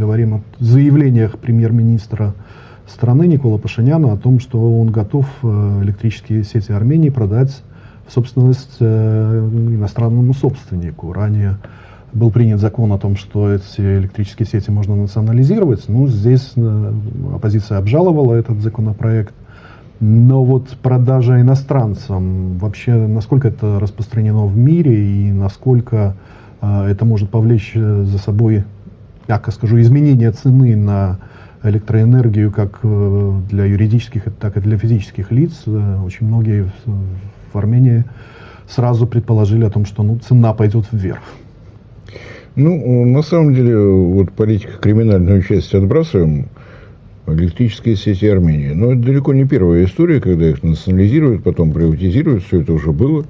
говорим о заявлениях премьер-министра страны Никола Пашиняна о том, что он готов электрические сети Армении продать в собственность иностранному собственнику. Ранее был принят закон о том, что эти электрические сети можно национализировать. Ну, здесь оппозиция обжаловала этот законопроект. Но вот продажа иностранцам, вообще, насколько это распространено в мире и насколько это может повлечь за собой, мягко скажу, изменение цены на электроэнергию как для юридических, так и для физических лиц. Очень многие в Армении сразу предположили о том, что цена пойдет вверх. Ну, на самом деле, вот политика криминальную часть отбрасываем, электрические сети Армении. Но это далеко не первая история, когда их национализируют, потом приватизируют, все это уже было.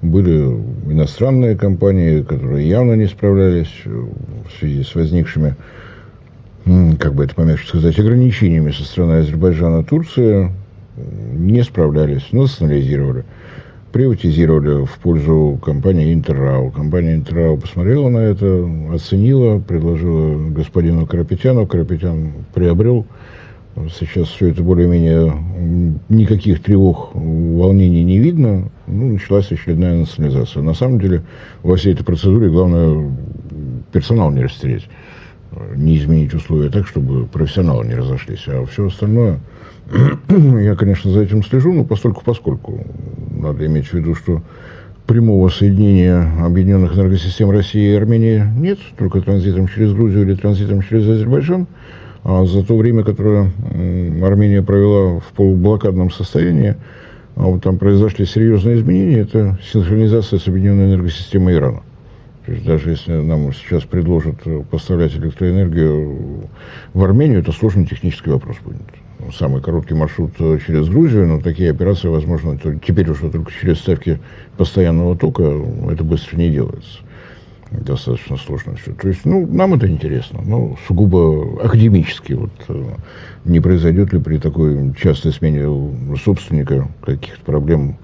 Были иностранные компании, которые явно не справлялись в связи с возникшими, как бы это помягче сказать, ограничениями со стороны Азербайджана, Турции, не справлялись, национализировали. Приватизировали в пользу компании «Интеррау». Компания «Интеррау» посмотрела на это, оценила, предложила господину Карапетяну. Карапетян приобрел. Сейчас все это более-менее, никаких тревог, волнений не видно. Ну, началась очередная национализация. На самом деле, во всей этой процедуре главное персонал не растерять, не изменить условия так, чтобы профессионалы не разошлись. А все остальное... Я, конечно, за этим слежу, но поскольку надо иметь в виду, что прямого соединения объединенных энергосистем России и Армении нет, только транзитом через Грузию или транзитом через Азербайджан. А за то время, которое Армения провела в полублокадном состоянии, вот там произошли серьезные изменения, это синхронизация с объединенной энергосистемой Ирана. То есть даже если нам сейчас предложат поставлять электроэнергию в Армению, это сложный технический вопрос будет. Самый короткий маршрут через Грузию, но такие операции возможны теперь уже только через ставки постоянного тока, это быстро не делается. Достаточно сложно все. То есть, нам это интересно, но сугубо академически. Вот, не произойдет ли при такой частой смене собственника каких-то проблем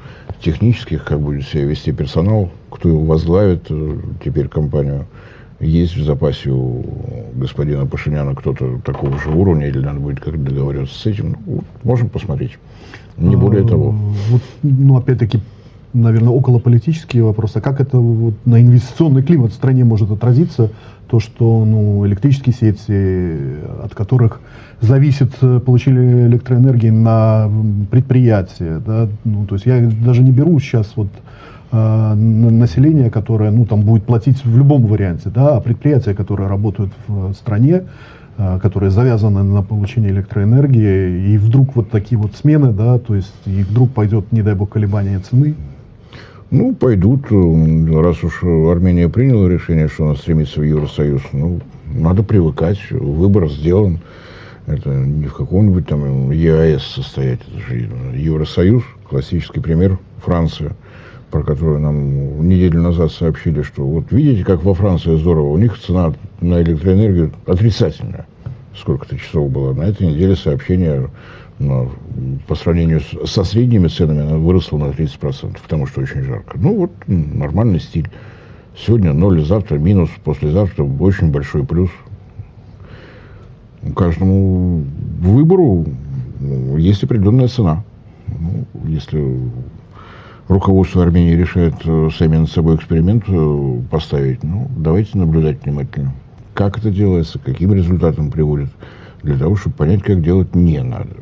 технических, как будет себя вести персонал, кто его возглавит теперь компанию. Есть в запасе у господина Пашиняна кто-то такого же уровня, или надо будет как-то договариваться с этим? Можем посмотреть. Не более того. Опять-таки, наверное, околополитические вопросы. А как это на инвестиционный климат в стране может отразиться? То, что электрические сети, от которых зависит получение электроэнергии на предприятия. Да? То есть я даже не беру сейчас население, которое там будет платить в любом варианте, да, а предприятия, которые работают в стране, которые завязаны на получение электроэнергии, и вдруг такие смены, да, то есть и вдруг пойдет, не дай бог, колебание цены. Пойдут, раз уж Армения приняла решение, что она стремится в Евросоюз, надо привыкать, выбор сделан. Это не в каком-нибудь там ЕАЭС состоять, это же Евросоюз, классический пример, Франция, про которую нам неделю назад сообщили, что видите, как во Франции здорово, у них цена на электроэнергию отрицательная. Сколько-то часов было. На этой неделе сообщение по сравнению со средними ценами она выросла на 30%, потому что очень жарко. Нормальный стиль. Сегодня 0, завтра минус, послезавтра очень большой плюс. Каждому выбору есть определенная цена. Если руководство Армении решает сами над собой эксперимент поставить, давайте наблюдать внимательно. Как это делается, к каким результатам приводит, для того, чтобы понять, как делать не надо.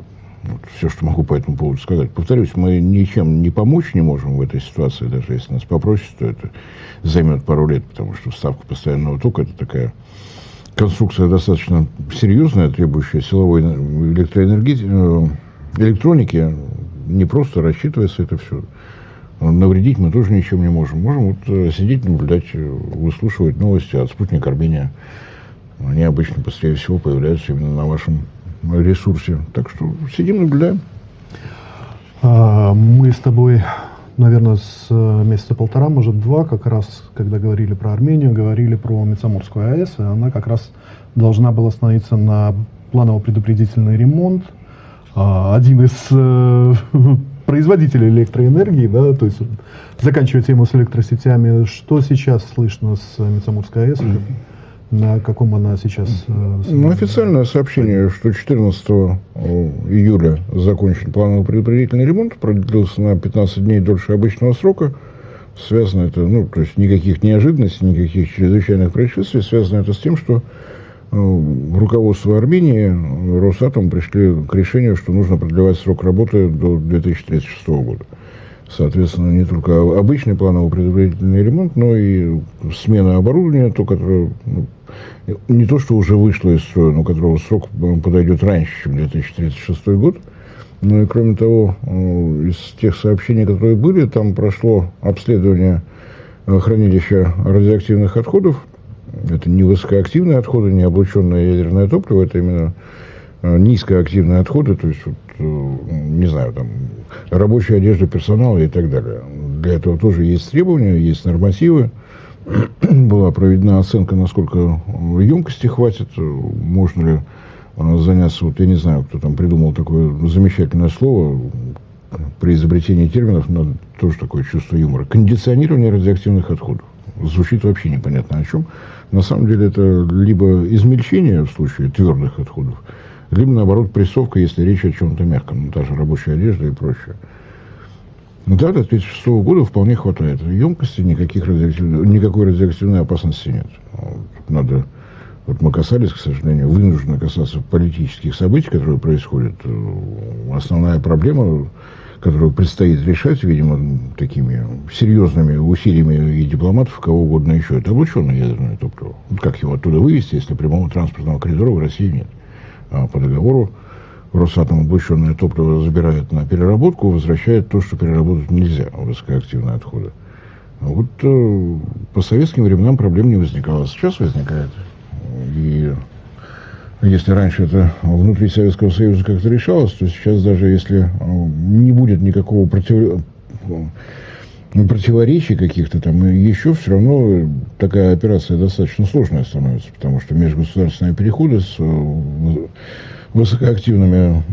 Все, что могу по этому поводу сказать. Повторюсь, мы ничем не помочь не можем в этой ситуации, даже если нас попросят, то это займет пару лет, потому что вставка постоянного тока – это такая конструкция достаточно серьезная, требующая силовой электроники. Не просто рассчитывается это все. Навредить мы тоже ничем не можем. Можем сидеть, наблюдать, выслушивать новости от «Спутник Армения». Они обычно быстрее всего появляются именно на вашем ресурсе. Так что сидим, наблюдаем. Мы с тобой, наверное, с месяца полтора, может, два, как раз, когда говорили про Армению, говорили про Мецаморскую АЭС, и она как раз должна была становиться на планово-предупредительный ремонт. Один из производителей электроэнергии, да, то есть заканчивая тему с электросетями, что сейчас слышно с Мецаморской АЭС? На каком она сейчас? Официальное сообщение, что 14 июля закончен планово-предупредительный ремонт, продлился на 15 дней дольше обычного срока. Связано это, то есть никаких неожиданностей, никаких чрезвычайных происшествий. Связано это с тем, что руководство Армении, Росатом пришли к решению, что нужно продлевать срок работы до 2036 года. Соответственно, не только обычный планово-предупредительный ремонт, но и смена оборудования, то, которое не то, что уже вышло из строя, но которого срок подойдет раньше, чем 2036 год. Ну и кроме того, из тех сообщений, которые были, там прошло обследование хранилища радиоактивных отходов. Это не высокоактивные отходы, не облученное ядерное топливо, это именно низкоактивные отходы, то есть, не знаю, там, рабочая одежда персонала и так далее. Для этого тоже есть требования, есть нормативы. Была проведена оценка, насколько емкости хватит, можно ли заняться, я не знаю, кто там придумал такое замечательное слово, при изобретении терминов, но тоже такое чувство юмора. Кондиционирование радиоактивных отходов. Звучит вообще непонятно о чем. На самом деле это либо измельчение в случае твердых отходов, либо, наоборот, прессовка, если речь о чем-то мягком, та же рабочая одежда и прочее. Да, до 1936 года вполне хватает емкости, никакой радиоактивной опасности нет. Надо, мы касались, к сожалению, вынуждены касаться политических событий, которые происходят. Основная проблема, которую предстоит решать, видимо, такими серьезными усилиями и дипломатов, кого угодно еще, это облученное ядерное топливо. Как его оттуда вывести, если прямого транспортного коридора в России нет? А по договору Росатом облученное топливо забирает на переработку, возвращает то, что переработать нельзя, высокоактивные отходы. Вот по советским временам проблем не возникало. Сейчас возникает. И если раньше это внутри Советского Союза как-то решалось, то сейчас даже если не будет никакого противоречий каких-то там, еще все равно такая операция достаточно сложная становится, потому что межгосударственные переходы с высокоактивными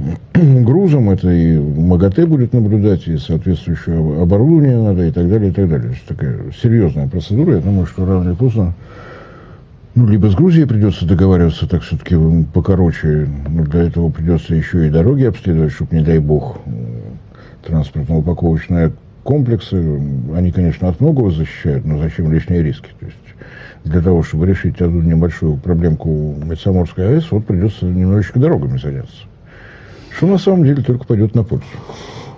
грузом, это и МАГАТЭ будет наблюдать, и соответствующее оборудование надо, и так далее, и так далее. То есть такая серьезная процедура. Я думаю, что рано или поздно либо с Грузией придется договариваться, так все-таки покороче, но для этого придется еще и дороги обследовать, чтобы, не дай бог, транспортно-упаковочные комплексы, они, конечно, от многого защищают, но зачем лишние риски? То есть для того, чтобы решить одну небольшую проблемку Медсаморской АЭС, вот придется немножечко дорогами заняться. Что на самом деле только пойдет на пользу.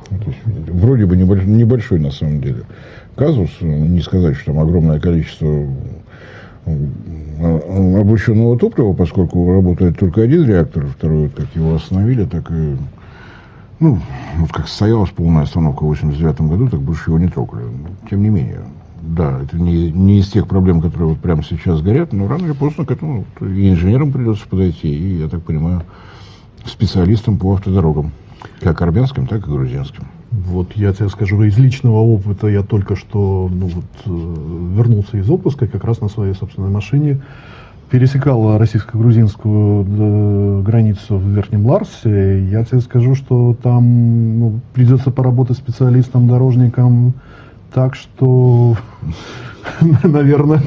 То есть, вроде бы небольшой на самом деле казус, не сказать, что там огромное количество облученного топлива, поскольку работает только один реактор, второй, как его остановили, так и, как состоялась полная остановка в 1989 году, так больше его не трогали. Тем не менее, да, это не из тех проблем, которые вот прямо сейчас горят, но рано или поздно к этому и инженерам придется подойти, и, я так понимаю, специалистам по автодорогам, как армянским, так и грузинским. Вот я тебе скажу, из личного опыта я только что вернулся из отпуска, как раз на своей собственной машине пересекал российско-грузинскую границу в Верхнем Ларсе. Я тебе скажу, что там придется поработать специалистом, дорожником, так что, наверное,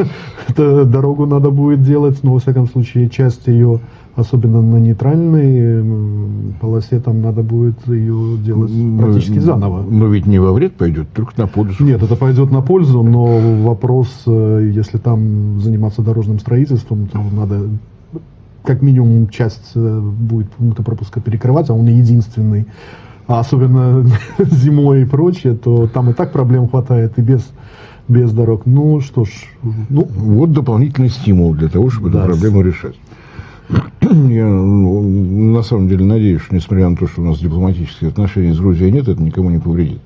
дорогу надо будет делать, но, во всяком случае, часть ее, особенно на нейтральной полосе, там надо будет ее делать практически заново. Но ведь не во вред пойдет, только на пользу. Нет, это пойдет на пользу, но вопрос, если там заниматься дорожным строительством, то надо как минимум часть будет пункта пропуска перекрывать, а он единственный. А особенно зимой и прочее, то там и так проблем хватает и без дорог. Ну что ж. Вот дополнительный стимул для того, чтобы эту проблему решать. Я на самом деле надеюсь, что несмотря на то, что у нас дипломатических отношений с Грузией нет, это никому не повредит.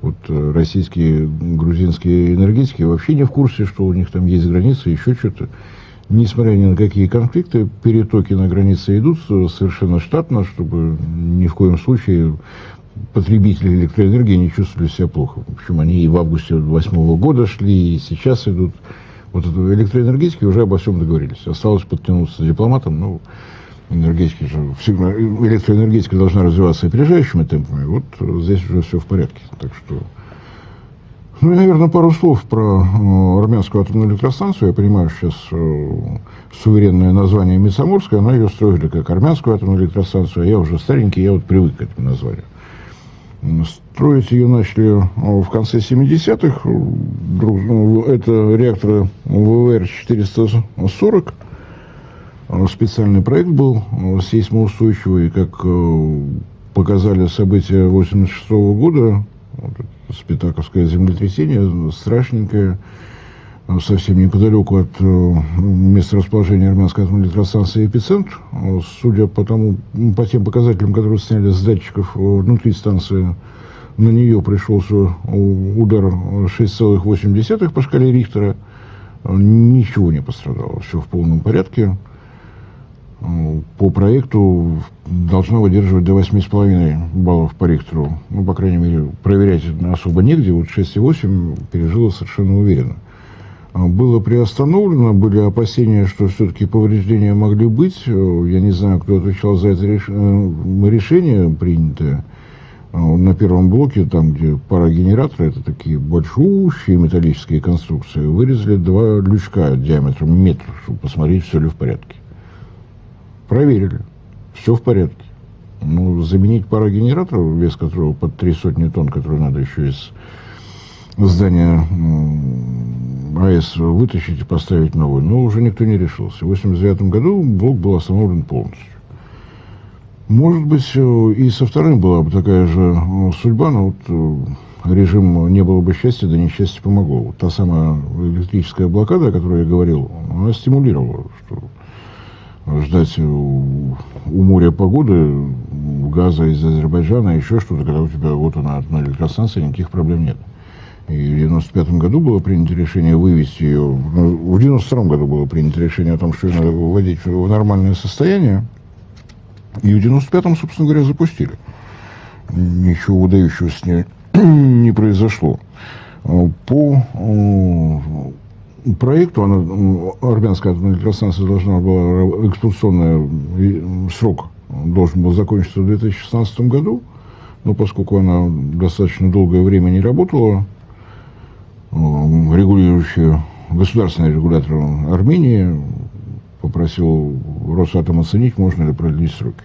Вот российские, грузинские энергетики вообще не в курсе, что у них там есть границы, еще что-то. Несмотря ни на какие конфликты, перетоки на границе идут совершенно штатно, чтобы ни в коем случае потребители электроэнергии не чувствовали себя плохо. В общем, они и в августе 2008 года шли, и сейчас идут. Вот электроэнергетики уже обо всем договорились. Осталось подтянуться дипломатам, электроэнергетика должна развиваться опережающими темпами. Вот здесь уже все в порядке. Так что Ну и, наверное, пару слов про армянскую атомную электростанцию. Я понимаю, что сейчас суверенное название Мицаморская, она ее строили как армянскую атомную электростанцию, а я уже старенький, я вот привык к этому названию. Строить ее начали в конце 70-х. Это реакторы ВВР-440. Специальный проект был сейсмоустойчивый, как показали события 1986 года. Спитаковское землетрясение, страшненькое, совсем неподалеку от места расположения армянской атомной электростанции «Эпицентр». Судя по тем показателям, которые сняли с датчиков внутри станции, на нее пришелся удар 6,8 по шкале Рихтера. Ничего не пострадало, все в полном порядке. По проекту должна выдерживать до 8,5 баллов по Рихтеру. Ну, по крайней мере, проверять особо негде. Вот 6,8 пережила совершенно уверенно. Было приостановлено, были опасения, что все-таки повреждения могли быть. Я не знаю, кто отвечал за это решение, принятое. На первом блоке, там, где парогенераторы, это такие большущие металлические конструкции, вырезали 2 лючка диаметром метр, чтобы посмотреть, все ли в порядке. Проверили. Все в порядке. Ну, заменить парогенератор, вес которого под 300 тонн, который надо еще из здания АЭС вытащить и поставить новый, но уже никто не решился. В 1989 году блок был остановлен полностью. Может быть, и со вторым была бы такая же судьба, но вот режим «не было бы счастья, да несчастье помогло». Вот та самая электрическая блокада, о которой я говорил, она стимулировала, что ждать у моря погоды, газа из Азербайджана, еще что-то, когда у тебя вот она, атомная электростанция, никаких проблем нет. И в 1995 году было принято решение вывести ее, в 1992 году было принято решение о том, что ее надо выводить в нормальное состояние, и в 1995-м, собственно говоря, запустили. Ничего выдающегося с ней не произошло. По проекту армянская атомная электростанция должна была, эксплуатационный срок должен был закончиться в 2016 году, но поскольку она достаточно долгое время не работала, государственный регулятор Армении попросил Росатом оценить, можно ли продлить сроки.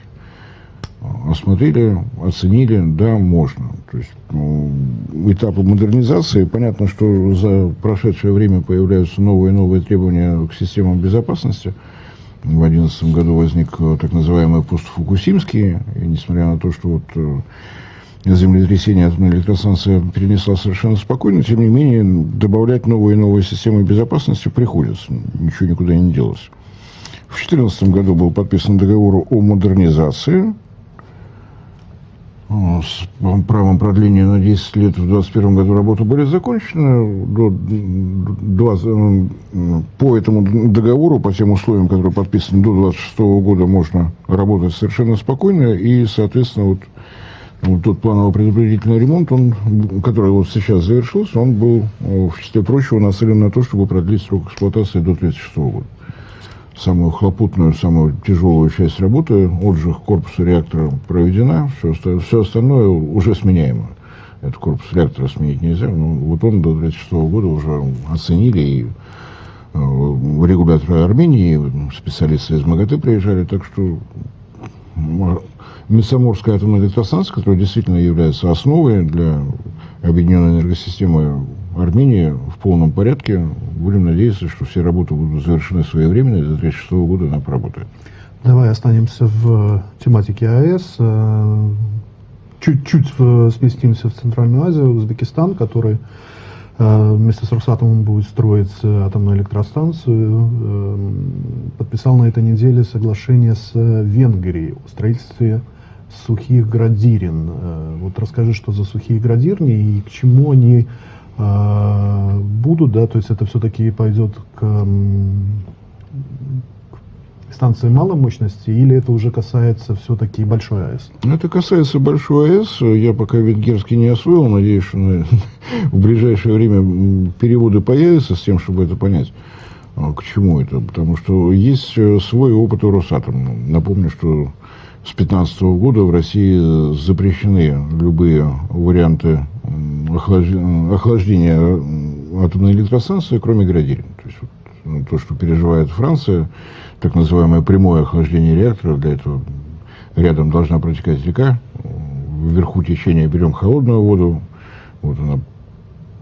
Осмотрели, оценили, да, можно. То есть этапы модернизации, понятно, что за прошедшее время появляются новые и новые требования к системам безопасности. В 2011 году возник так называемый пост Фукусимский, и несмотря на то, что вот землетрясение атомной электростанции перенесла совершенно спокойно, тем не менее добавлять новые и новые системы безопасности приходится, ничего никуда не делось. В 2014 году был подписан договор о модернизации с правом продления на 10 лет. В 2021 году работы были закончены. По этому договору, по тем условиям, которые подписаны до 2026 года, можно работать совершенно спокойно. И, соответственно, вот тот планово-предупредительный ремонт, который вот сейчас завершился, он был, в числе прочего, нацелен на то, чтобы продлить срок эксплуатации до 2036 года. Самую хлопотную, самую тяжелую часть работы, отжиг корпуса реактора проведена, все остальное уже сменяемо. Этот корпус реактора сменить нельзя, но вот он до 2036 года уже оценили, и регуляторы Армении, специалисты из МАГАТЭ приезжали, так что Мицаморская атомная электростанция, которая действительно является основой для объединенной энергосистемы Армении, в полном порядке. Будем надеяться, что все работы будут завершены своевременно, и до 2036 года она проработает. Давай останемся в тематике АЭС. Чуть-чуть сместимся в Центральную Азию, Узбекистан, который вместе с Росатомом будет строить атомную электростанцию, подписал на этой неделе соглашение с Венгрией о строительстве сухих градирен. Вот расскажи, что за сухие градирни и к чему они будут, да, то есть это все-таки пойдет к станции малой мощности, или это уже касается все-таки большой АЭС? Это касается большой АЭС. Я пока венгерский не освоил, надеюсь, что в ближайшее время переводы появятся с тем, чтобы это понять, к чему это. Потому что есть свой опыт у Росатома. Напомню, что с 2015 года в России запрещены любые варианты охлаждения атомной электростанции, кроме Градилина. То есть то, что переживает Франция, так называемое прямое охлаждение реактора, для этого рядом должна протекать река, вверху течения берем холодную воду, вот она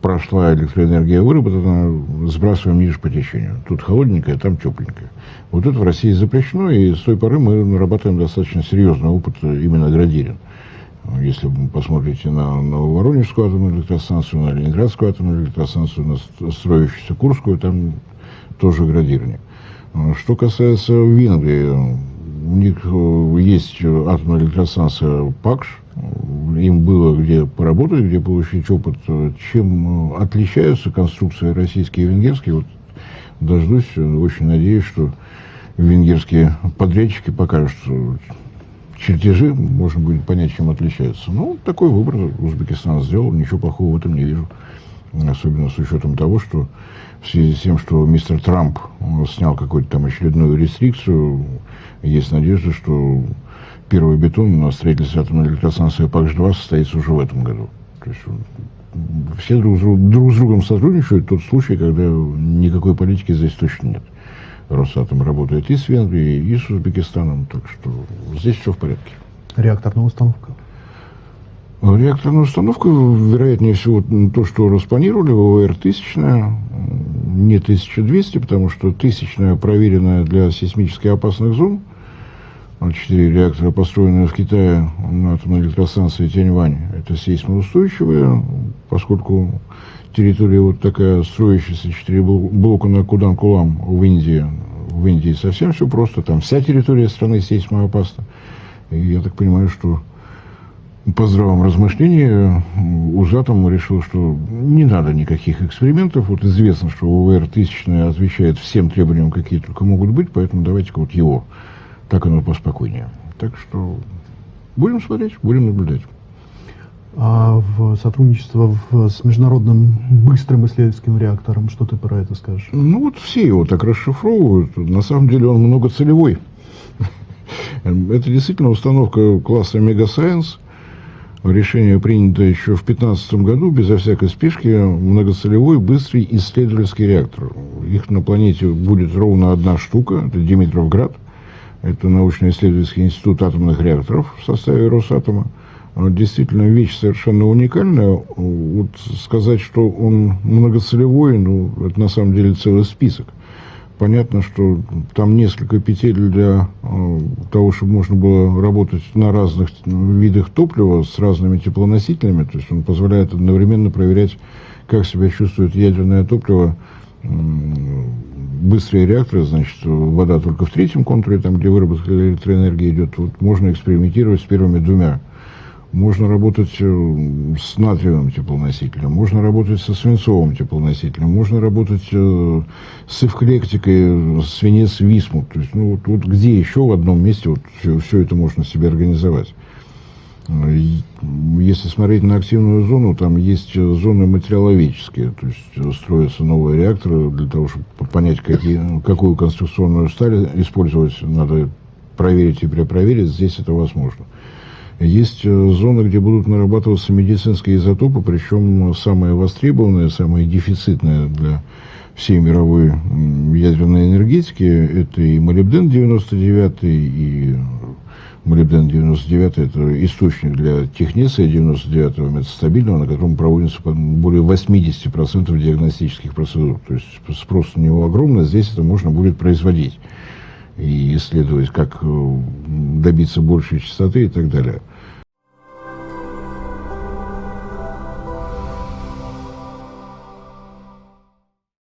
прошла, электроэнергия выработана, сбрасываем ниже по течению. Тут холодненькое, там тепленькое. Вот это в России запрещено, и с той поры мы нарабатываем достаточно серьезный опыт именно Градилин. Если вы посмотрите на Нововоронежскую атомную электростанцию, на Ленинградскую атомную электростанцию, на строящуюся Курскую, там тоже Градилин. Что касается Венгрии, у них есть атомная электростанция ПАКШ, им было где поработать, где получить опыт. Чем отличаются конструкции российские и венгерские, вот дождусь, очень надеюсь, что венгерские подрядчики покажут чертежи, можно будет понять, чем отличаются. Ну, такой выбор Узбекистан сделал, ничего плохого в этом не вижу. Особенно с учетом того, что в связи с тем, что мистер Трамп снял какую-то там очередную рестрикцию, есть надежда, что первый бетон на строительстве атомной электростанции ПАКШ-2 состоится уже в этом году. То есть все друг с другом сотрудничают. Тот случай, когда никакой политики здесь точно нет. Росатом работает и с Венгрией, и с Узбекистаном, так что здесь все в порядке. Реакторная установка? Реакторная установка, вероятнее всего, то, что распланировали, ВВР-1000, не 1200, потому что 1000 проверенная для сейсмически опасных зон. 4 реактора, построенные в Китае на атомной электростанции Тяньвань, это сейсмоустойчивые, поскольку территория вот такая, строящаяся 4 блока на Кудан-Кулам в Индии совсем все просто, там вся территория страны сейсмоопасна. И я так понимаю, что по здравому размышлению Узатом решил, что не надо никаких экспериментов. Вот известно, что ВВР-1000 отвечает всем требованиям, какие только могут быть, поэтому давайте-ка вот его. Так оно поспокойнее. Так что будем смотреть, будем наблюдать. А в сотрудничество с международным быстрым исследовательским реактором, что ты про это скажешь? Ну вот все его так расшифровывают. На самом деле он многоцелевой. Это действительно установка класса Мегасайенс. Решение принято еще в 2015 году, безо всякой спешки, многоцелевой быстрый исследовательский реактор. Их на планете будет ровно одна штука, это Димитровград. Это научно-исследовательский институт атомных реакторов в составе Росатома. Действительно, вещь совершенно уникальная. Вот сказать, что он многоцелевой, ну, это на самом деле целый список. Понятно, что там несколько петель для того, чтобы можно было работать на разных видах топлива с разными теплоносителями. То есть он позволяет одновременно проверять, как себя чувствует ядерное топливо. Быстрые реакторы, значит, вода только в третьем контуре, там, где выработка электроэнергии идет, вот можно экспериментировать с первыми двумя. Можно работать с натриевым теплоносителем, можно работать со свинцовым теплоносителем, можно работать с эвклектикой, свинец-висмут. То есть, ну, вот где еще в одном месте вот все это можно себе организовать. Если смотреть на активную зону, там есть зоны материаловедческие, то есть строятся новые реакторы для того, чтобы понять, какую конструкционную сталь использовать, надо проверить и перепроверить, здесь это возможно. Есть зоны, где будут нарабатываться медицинские изотопы, причем самые востребованные, самые дефицитные для всей мировой ядерной энергетики, это и молибден-99, и молибден-99 это источник для технеция-99, метастабильного, на котором проводится более 80% диагностических процедур. То есть спрос на него огромный, здесь это можно будет производить и исследовать, как добиться большей частоты и так далее.